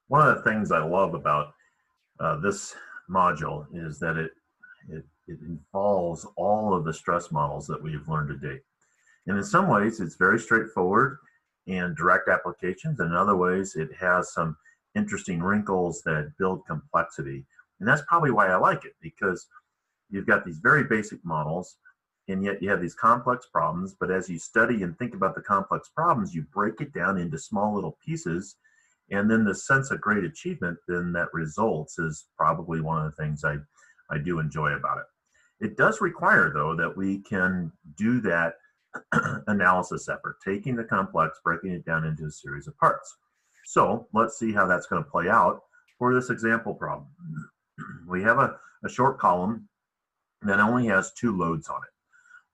One of the things I love about this module is that it involves all of the stress models that we've learned to date. And in some ways, it's very straightforward and direct applications. And in other ways, it has some interesting wrinkles that build complexity. And that's probably why I like it, because you've got these very basic models, and yet you have these complex problems. But as you study and think about the complex problems, you break it down into small little pieces. And then the sense of great achievement then that results is probably one of the things I do enjoy about it. It does require, though, that we can do that analysis effort, taking the complex, breaking it down into a series of parts. So let's see how that's going to play out for this example problem. We have a short column that only has 2 loads on it,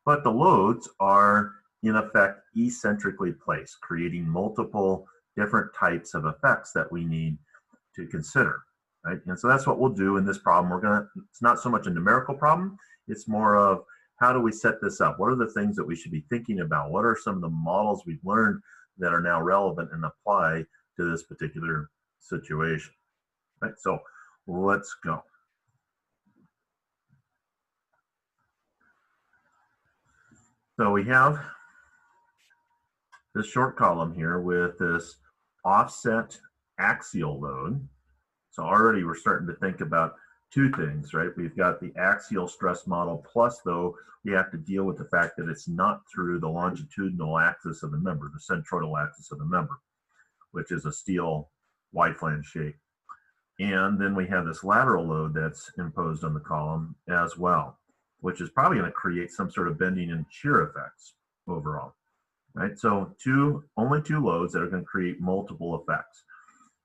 but the loads are in effect eccentrically placed, creating multiple different types of effects that we need to consider, right? And so that's what we'll do in this problem. It's not so much a numerical problem, it's more of how do we set this up? What are the things that we should be thinking about? What are some of the models we've learned that are now relevant and apply to this particular situation, right? So let's go. So we have this short column here with this offset axial load. So already we're starting to think about 2 things, right? We've got the axial stress model, plus though we have to deal with the fact that it's not through the longitudinal axis of the member, the centroidal axis of the member, which is a steel wide flange shape. And then we have this lateral load that's imposed on the column as well, which is probably going to create some sort of bending and shear effects overall, right? So only 2 loads that are going to create multiple effects.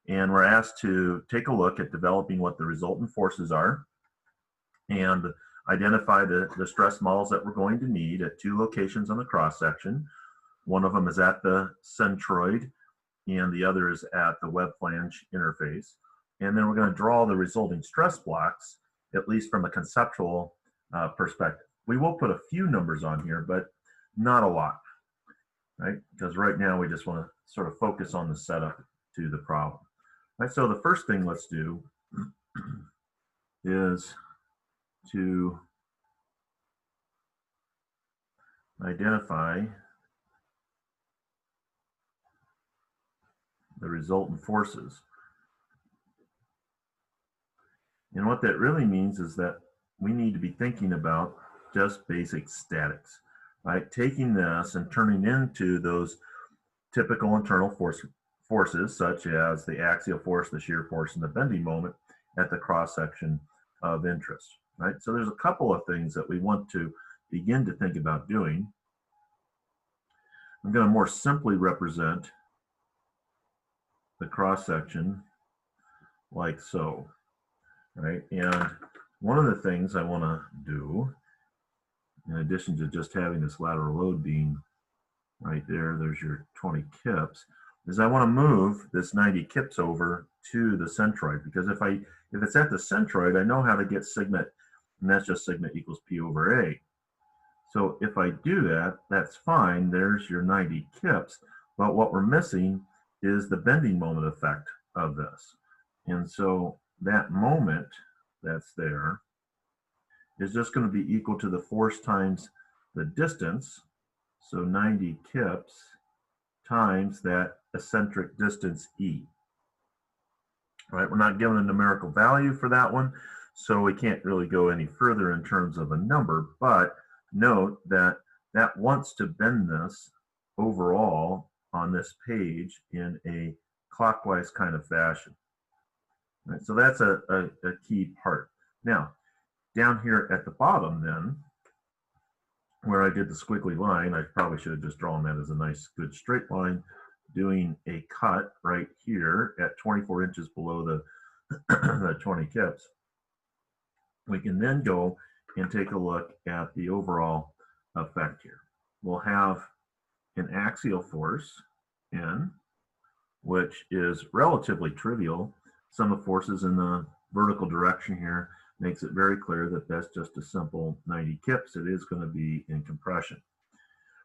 And we're asked to take a look at developing what the resultant forces are and identify the stress models that we're going to need at 2 locations on the cross section. One of them is at the centroid and the other is at the web flange interface. And then we're going to draw the resulting stress blocks, at least from a conceptual perspective. We will put a few numbers on here, but not a lot, right? Because right now we just want to sort of focus on the setup to the problem. Right, so the first thing let's do is to identify the resultant forces. And what that really means is that we need to be thinking about just basic statics, right? Taking this and turning into those typical internal forces, such as the axial force, the shear force, and the bending moment at the cross section of interest, right? So there's a couple of things that we want to begin to think about doing. I'm going to more simply represent the cross section like so, right? And one of the things I want to do, in addition to just having this lateral load being right there, there's your 20 kips, is I want to move this 90 kips over to the centroid, because if it's at the centroid, I know how to get sigma, and that's just sigma equals P over A. So if I do that, that's fine. There's your 90 kips, but what we're missing is the bending moment effect of this. And so that moment that's there is just going to be equal to the force times the distance, so 90 kips times that eccentric distance E. Right, we're not given a numerical value for that one, so we can't really go any further in terms of a number, but note that that wants to bend this overall on this page in a clockwise kind of fashion. Right, so that's a key part. Now, down here at the bottom then, where I did the squiggly line, I probably should have just drawn that as a nice good straight line, doing a cut right here at 24 inches below the 20 kips. We can then go and take a look at the overall effect here. We'll have an axial force, N, which is relatively trivial. Sum of forces in the vertical direction here makes it very clear that that's just a simple 90 kips. It is going to be in compression.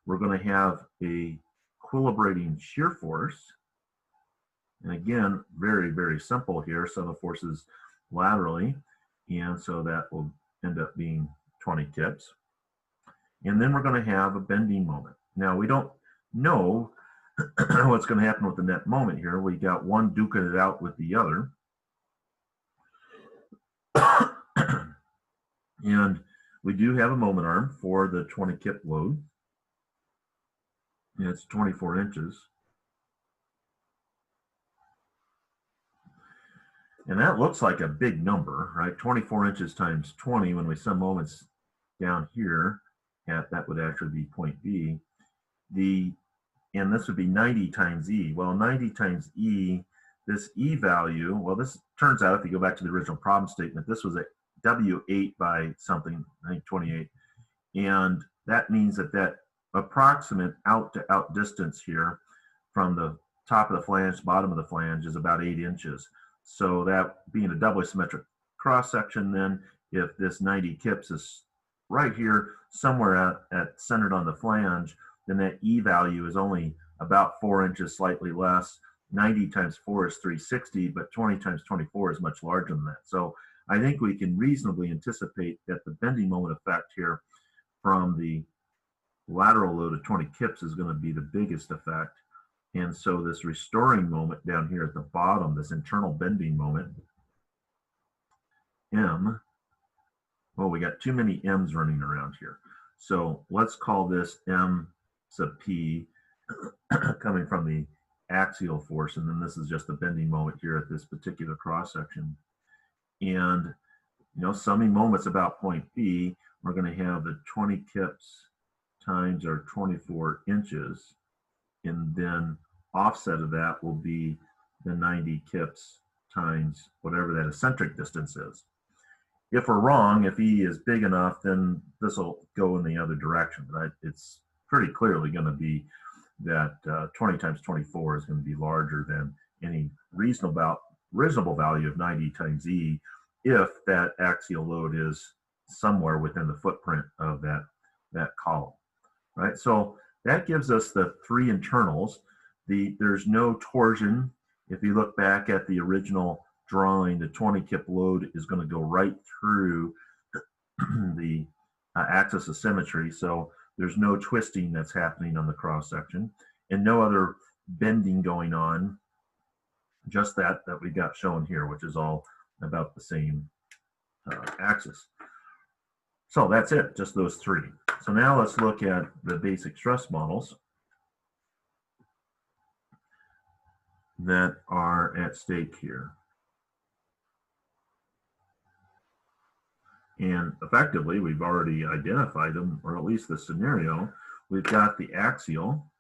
We're going to have a equilibrating shear force, And again, very, very simple here. So the force is laterally, and so that will end up being 20 kips. And then we're going to have a bending moment. Now, we don't know what's going to happen with the net moment here. We got one duking it out with the other. And we do have a moment arm for the 20 kip load. And it's 24 inches. And that looks like a big number, right? 24 inches times 20, when we sum moments down here, that would actually be point B. And this would be 90 times E. Well, 90 times E, this E value, well, this turns out, if you go back to the original problem statement, this was a W8 by something, I think 28. And that means that that approximate out-to-out distance here from the top of the flange to bottom of the flange is about 8 inches. So that being a doubly symmetric cross-section, then if this 90 kips is right here somewhere at centered on the flange, then that E value is only about 4 inches, slightly less. 90 times 4 is 360, but 20 times 24 is much larger than that. So I think we can reasonably anticipate that the bending moment effect here from the lateral load of 20 kips is going to be the biggest effect. And so this restoring moment down here at the bottom, this internal bending moment, M, well, we got too many M's running around here. So let's call this M sub P coming from the axial force, and then this is just the bending moment here at this particular cross section. And summing moments about point B, we're going to have the 20 kips times our 24 inches, and then offset of that will be the 90 kips times whatever that eccentric distance is. If we're wrong, if E is big enough, then this will go in the other direction. But it's pretty clearly going to be that 20 times 24 is going to be larger than any reasonable value of 90 times E, if that axial load is somewhere within the footprint of that column, right? So that gives us the three internals. There's no torsion. If you look back at the original drawing, the 20 kip load is going to go right through the axis of symmetry. So there's no twisting that's happening on the cross section, and no other bending going on, just that we got shown here, which is all about the same axis. So that's it, just those three. So now let's look at the basic stress models that are at stake here. And effectively, we've already identified them, or at least the scenario. We've got the axial.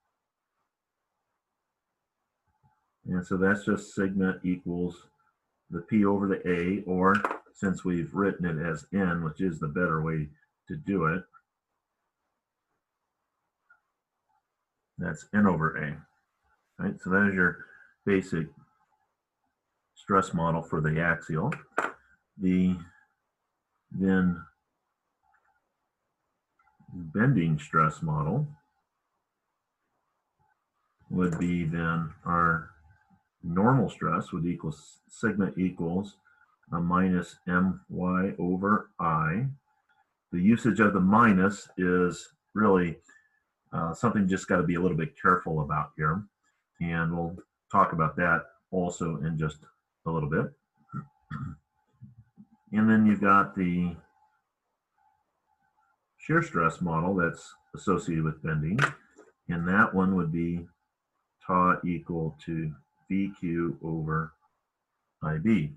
And so that's just sigma equals the P over the A, or since we've written it as N, which is the better way to do it, that's N over A. Right? So that is your basic stress model for the axial. Then bending stress model would be then our normal stress would equal sigma equals a minus my over I. The usage of the minus is really something you just got to be a little bit careful about here, and we'll talk about that also in just a little bit. And then you've got the shear stress model that's associated with bending, and that one would be tau equal to VQ over IB.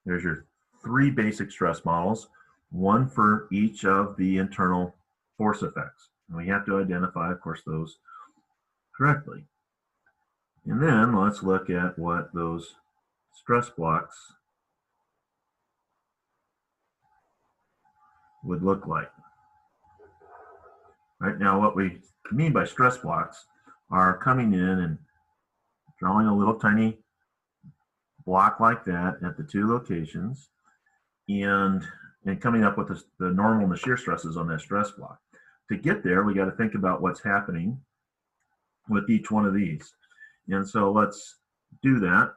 There's your three basic stress models, one for each of the internal force effects. And we have to identify, of course, those correctly. And then let's look at what those stress blocks would look like. Right now, what we mean by stress blocks are coming in and drawing a little tiny block like that at the two locations, and coming up with the normal and the shear stresses on that stress block. To get there, we got to think about what's happening with each one of these. And so let's do that,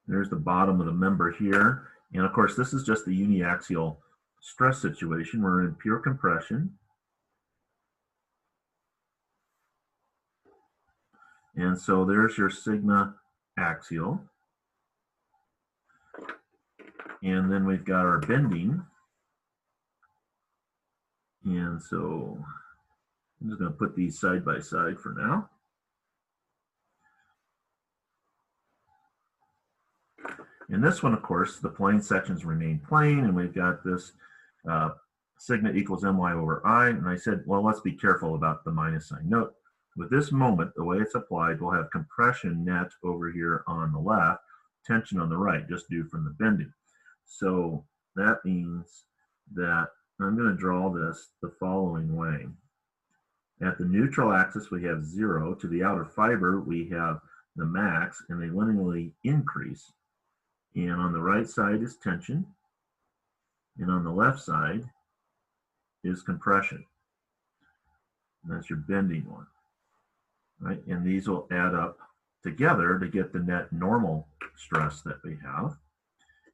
there's the bottom of the member here. And of course, this is just the uniaxial stress situation. We're in pure compression. And so there's your sigma axial. And then we've got our bending. And so I'm just going to put these side by side for now. In this one, of course, the plane sections remain plane, and we've got this sigma equals my over I. And I said, well, let's be careful about the minus sign. Note, with this moment, the way it's applied, we'll have compression net over here on the left, tension on the right, just due from the bending. So that means that I'm going to draw this the following way. At the neutral axis, we have 0. To the outer fiber, we have the max, and they linearly increase. And on the right side is tension, and on the left side is compression. And that's your bending one, right? And these will add up together to get the net normal stress that we have.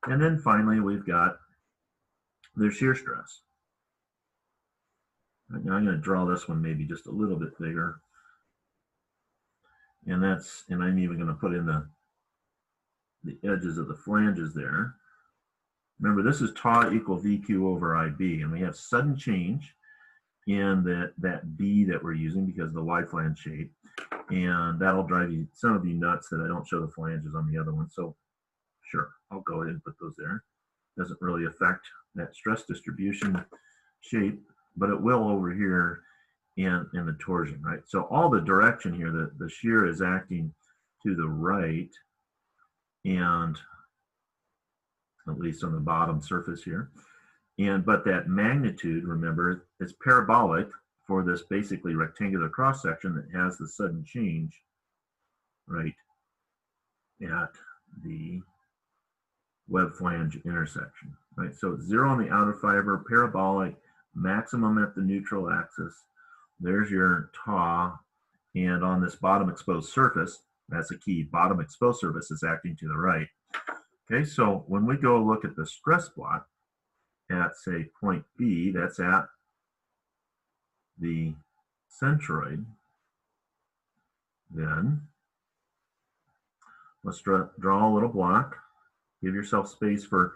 And then finally, we've got the shear stress. Right, now I'm going to draw this one maybe just a little bit bigger. And I'm even going to put in the edges of the flanges there. Remember, this is tau equal VQ over IB, and we have sudden change in that B that we're using because of the wide flange shape, and that'll drive some of you nuts that I don't show the flanges on the other one. So sure, I'll go ahead and put those there. Doesn't really affect that stress distribution shape, but it will over here in the torsion, right? So all the direction here, the shear is acting to the right, and at least on the bottom surface here. But that magnitude, remember, is parabolic for this basically rectangular cross section that has the sudden change right at the web flange intersection, right? So it's 0 on the outer fiber, parabolic, maximum at the neutral axis. There's your tau, and on this bottom exposed surface, that's a key, bottom exposed surface is acting to the right. Okay, so when we go look at the stress plot at, say, point B, that's at the centroid, then let's draw a little block. Give yourself space for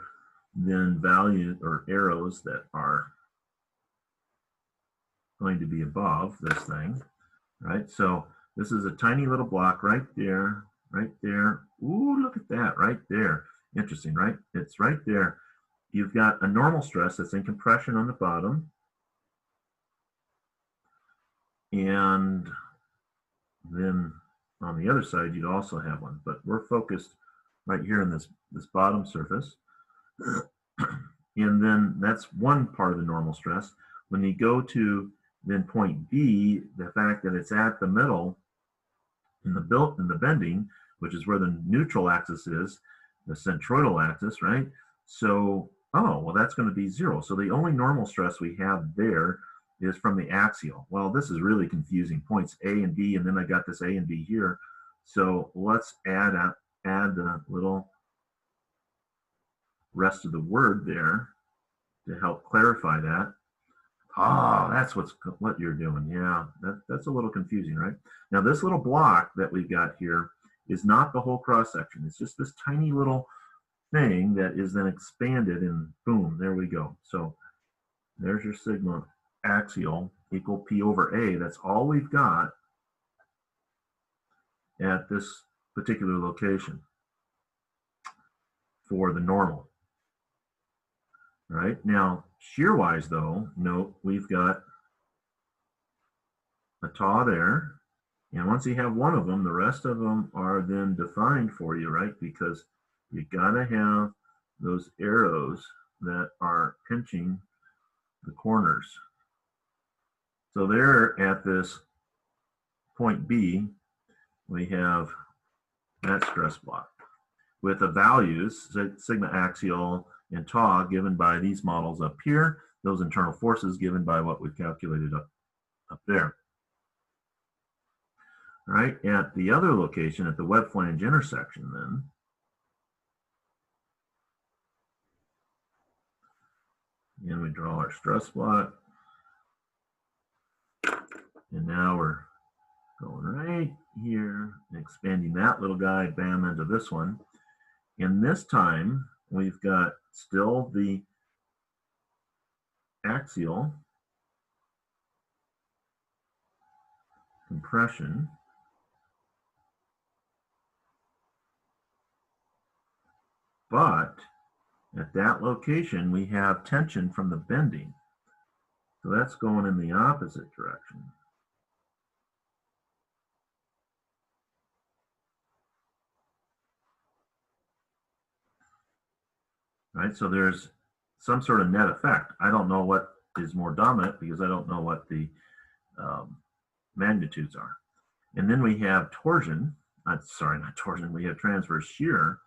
then values or arrows that are going to be above this thing, right? So this is a tiny little block right there, right there. Ooh, look at that, right there. Interesting, right? It's right there. You've got a normal stress that's in compression on the bottom. And then on the other side, you'd also have one. But we're focused right here in this bottom surface. And then that's one part of the normal stress. When you go to then point B, the fact that it's at the middle in the bending, which is where the neutral axis is, the centroidal axis, right? So, oh, well, that's going to be 0. So the only normal stress we have there is from the axial. Well, this is really confusing. Points A and B, and then I got this A and B here. So let's add the little rest of the word there to help clarify that. Oh, that's what you're doing. Yeah, that's a little confusing, right? Now, this little block that we've got here is not the whole cross section. It's just this tiny little thing that is then expanded, and boom, there we go. So there's your sigma axial equal P over A. That's all we've got at this particular location for the normal. Right now, shear-wise, though, note we've got a tau there, and once you have one of them, the rest of them are then defined for you, right? Because you gotta have those arrows that are pinching the corners. So there at this point B, we have that stress block with the values, sigma axial and tau, given by these models up here, those internal forces given by what we've calculated up there. right? At the other location, at the web flange intersection then, and we draw our stress plot. And now we're going right here, expanding that little guy, bam, into this one. And this time, we've got still the axial compression, but at that location, we have tension from the bending. So that's going in the opposite direction. Right, so there's some sort of net effect. I don't know what is more dominant because I don't know what the magnitudes are. And then we have torsion, not torsion, we have transverse shear.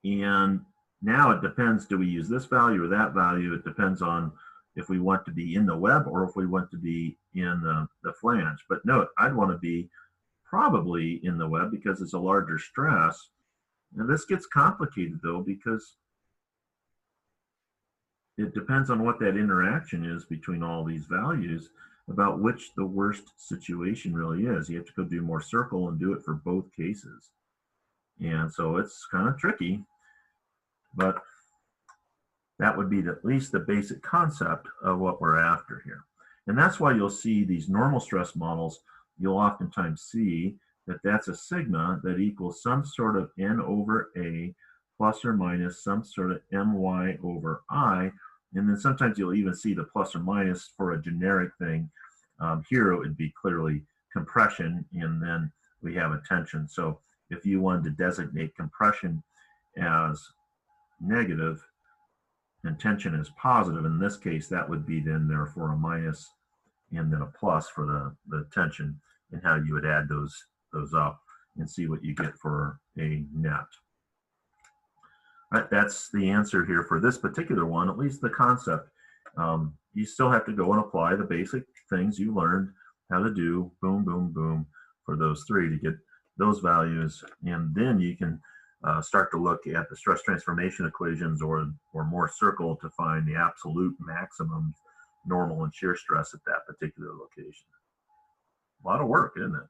And now it depends, do we use this value or that value? It depends on if we want to be in the web or if we want to be in the flange. But note, I'd want to be probably in the web because it's a larger stress. Now this gets complicated though because it depends on what that interaction is between all these values about which the worst situation really is. You have to go do more circle and do it for both cases. And so it's kind of tricky, but that would be at least the basic concept of what we're after here. And that's why you'll see these normal stress models, you'll oftentimes see that that's a sigma that equals some sort of n over a plus or minus some sort of my over I. And then sometimes you'll even see the plus or minus for a generic thing. Here it would be clearly compression, and then we have a tension. So if you wanted to designate compression as negative and tension as positive, in this case, that would be then therefore a minus and then a plus for the tension, and how you would add those up and see what you get for a net. Right, that's the answer here for this particular one, at least the concept. You still have to go and apply the basic things you learned how to do, boom, boom, boom, for those three to get those values. And then you can start to look at the stress transformation equations or more circle to find the absolute maximum normal and shear stress at that particular location. A lot of work, isn't it?